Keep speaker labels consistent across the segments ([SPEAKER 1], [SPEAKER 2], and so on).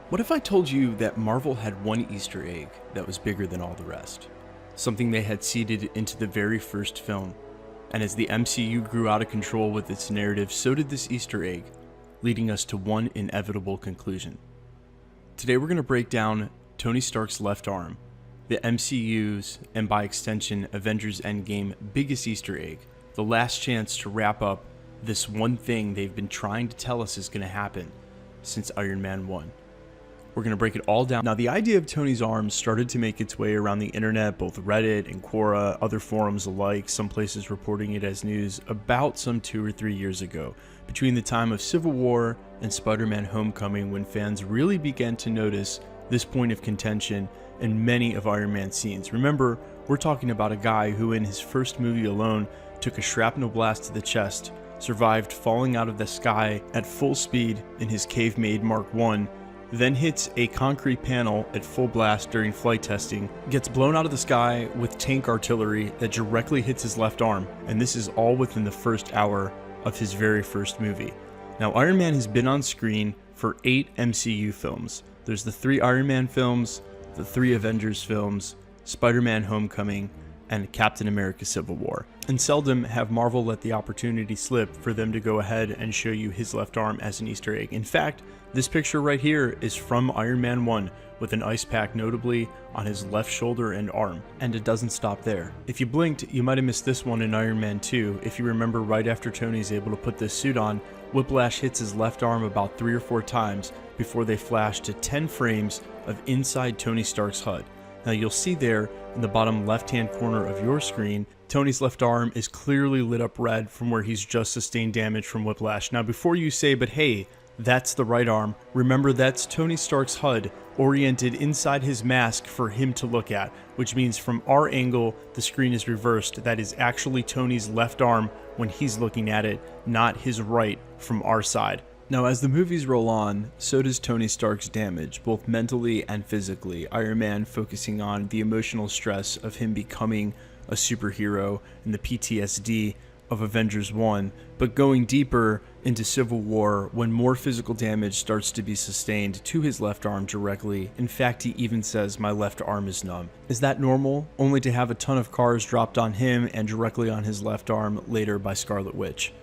[SPEAKER 1] What if I told you that Marvel had one Easter egg that was bigger than all the rest? Something they had seeded into the very first film. And as the MCU grew out of control with its narrative, so did this Easter egg, leading us to one inevitable conclusion. Today we're going to break down Tony Stark's left arm, the MCU's, and by extension Avengers Endgame, biggest Easter egg, the last chance to wrap up this one thing they've been trying to tell us is going to happen since Iron Man 1. We're going to break it all down. Now, the idea of Tony's arm started to make its way around the internet, both Reddit and Quora, other forums alike, some places reporting it as news, about some 2 or 3 years ago, between the time of Civil War and Spider-Man Homecoming, when fans really began to notice this point of contention in many of Iron Man's scenes. Remember, we're talking about a guy who in his first movie alone took a shrapnel blast to the chest, survived falling out of the sky at full speed in his cave-made Mark I, then hits a concrete panel at full blast during flight testing, gets blown out of the sky with tank artillery that directly hits his left arm, and this is all within the first hour of his very first movie. Now, Iron Man has been on screen for 8 MCU films. There's the 3 Iron Man films, the 3 Avengers films, Spider-Man Homecoming, and Captain America Civil War. And seldom have Marvel let the opportunity slip for them to go ahead and show you his left arm as an Easter egg. In fact, this picture right here is from Iron Man 1, with an ice pack notably on his left shoulder and arm. And it doesn't stop there. If you blinked, you might have missed this one in Iron Man 2. If you remember, right after Tony's able to put this suit on, Whiplash hits his left arm about 3 or 4 times before they flash to 10 frames of inside Tony Stark's HUD. Now you'll see there in the bottom left-hand corner of your screen, Tony's left arm is clearly lit up red from where he's just sustained damage from Whiplash. Now before you say, but hey, that's the right arm, remember that's Tony Stark's HUD oriented inside his mask for him to look at, which means from our angle, the screen is reversed. That is actually Tony's left arm when he's looking at it, not his right from our side. Now, as the movies roll on, so does Tony Stark's damage, both mentally and physically. Iron Man focusing on the emotional stress of him becoming a superhero and the PTSD of Avengers 1, but going deeper into Civil War when more physical damage starts to be sustained to his left arm directly. In fact, he even says, "My left arm is numb." Is that normal? Only to have a ton of cars dropped on him and directly on his left arm later by Scarlet Witch.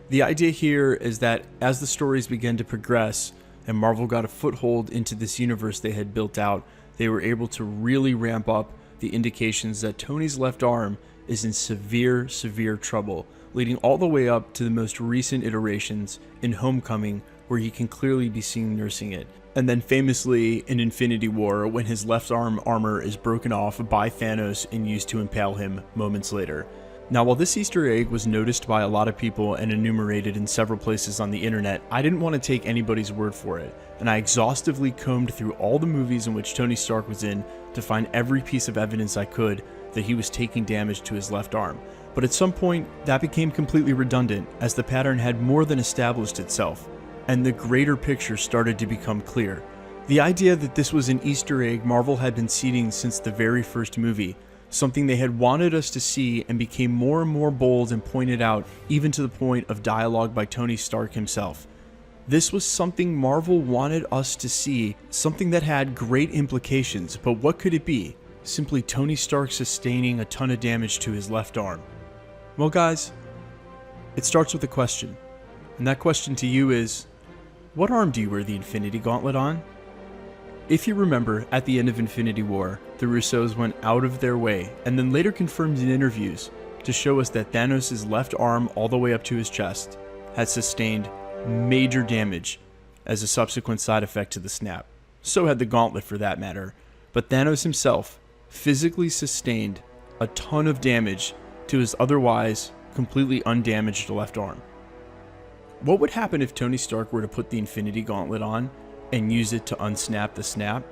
[SPEAKER 1] The idea here is that as the stories began to progress and Marvel got a foothold into this universe they had built out, they were able to really ramp up the indications that Tony's left arm is in severe, severe trouble, leading all the way up to the most recent iterations in Homecoming, where he can clearly be seen nursing it. And then famously in Infinity War, when his left arm armor is broken off by Thanos and used to impale him moments later. Now, while this Easter egg was noticed by a lot of people and enumerated in several places on the internet, I didn't want to take anybody's word for it, and I exhaustively combed through all the movies in which Tony Stark was in to find every piece of evidence I could that he was taking damage to his left arm. But at some point, that became completely redundant, as the pattern had more than established itself, and the greater picture started to become clear. The idea that this was an Easter egg Marvel had been seeding since the very first movie, something they had wanted us to see, and became more and more bold and pointed out, even to the point of dialogue by Tony Stark himself. This was something Marvel wanted us to see, something that had great implications, but what could it be? Simply Tony Stark sustaining a ton of damage to his left arm. Well guys, it starts with a question, and that question to you is, what arm do you wear the Infinity Gauntlet on? If you remember, at the end of Infinity War, the Russos went out of their way, and then later confirmed in interviews, to show us that Thanos' left arm all the way up to his chest had sustained major damage as a subsequent side effect to the snap. So had the gauntlet for that matter. But Thanos himself physically sustained a ton of damage to his otherwise completely undamaged left arm. What would happen if Tony Stark were to put the Infinity Gauntlet on and use it to unsnap the snap?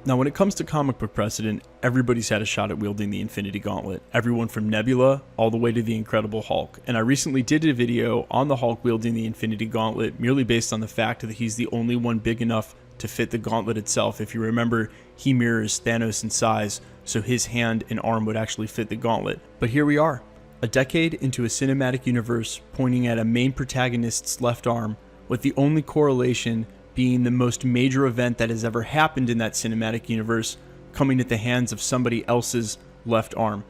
[SPEAKER 1] Now, when it comes to comic book precedent, everybody's had a shot at wielding the Infinity Gauntlet. Everyone from Nebula all the way to the Incredible Hulk. And I recently did a video on the Hulk wielding the Infinity Gauntlet, merely based on the fact that he's the only one big enough to fit the gauntlet itself. If you remember, he mirrors Thanos in size, so his hand and arm would actually fit the gauntlet. But here we are, a decade into a cinematic universe pointing at a main protagonist's left arm, with the only correlation being the most major event that has ever happened in that cinematic universe, coming at the hands of somebody else's left arm.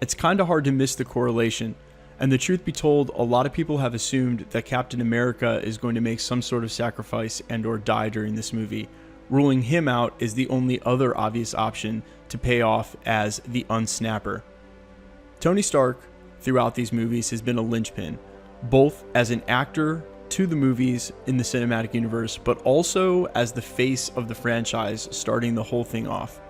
[SPEAKER 1] It's kind of hard to miss the correlation, and the truth be told, a lot of people have assumed that Captain America is going to make some sort of sacrifice and or die during this movie. Ruling him out is the only other obvious option to pay off as the unsnapper. Tony Stark, throughout these movies, has been a linchpin, both as an actor to the movies in the cinematic universe, but also as the face of the franchise, starting the whole thing off.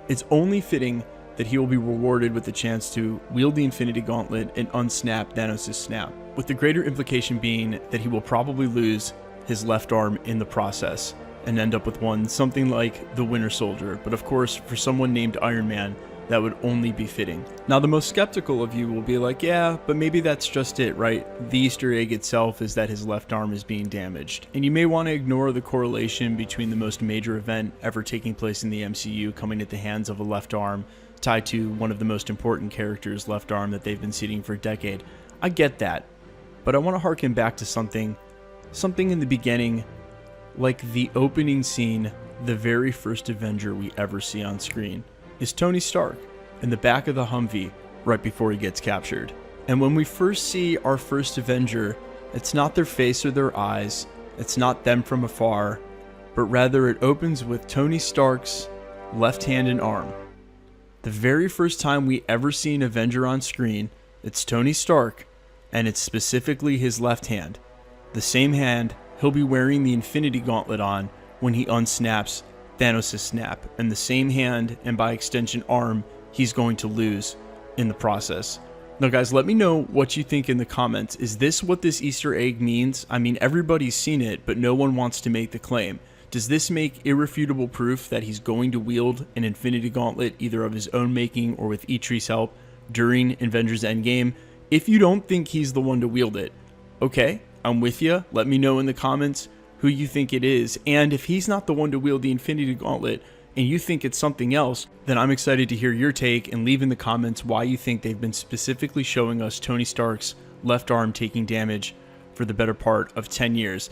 [SPEAKER 1] It's only fitting that he will be rewarded with the chance to wield the Infinity Gauntlet and unsnap Thanos' snap, with the greater implication being that he will probably lose his left arm in the process and end up with one something like the Winter Soldier, but of course for someone named Iron Man, that would only be fitting. Now the most skeptical of you will be like, yeah, but maybe that's just it, right? The Easter egg itself is that his left arm is being damaged. And you may want to ignore the correlation between the most major event ever taking place in the MCU coming at the hands of a left arm tied to one of the most important characters' left arm that they've been seeding for a decade. I get that, but I want to harken back to something in the beginning, like the opening scene, the very first Avenger we ever see on screen is Tony Stark in the back of the Humvee right before he gets captured. And when we first see our first Avenger, it's not their face or their eyes, it's not them from afar, but rather it opens with Tony Stark's left hand and arm. The very first time we ever see an Avenger on screen, it's Tony Stark, and it's specifically his left hand. The same hand he'll be wearing the Infinity Gauntlet on when he unsnaps Thanos' snap, and the same hand, and by extension arm, he's going to lose in the process. Now guys, let me know what you think in the comments. Is this what this Easter egg means? I mean, everybody's seen it, but no one wants to make the claim. Does this make irrefutable proof that he's going to wield an Infinity Gauntlet either of his own making or with Itri's help during Avengers Endgame? If you don't think he's the one to wield it, okay, I'm with you. Let me know in the comments who you think it is, and if he's not the one to wield the Infinity Gauntlet and you think it's something else, then I'm excited to hear your take, and leave in the comments why you think they've been specifically showing us Tony Stark's left arm taking damage for the better part of 10 years.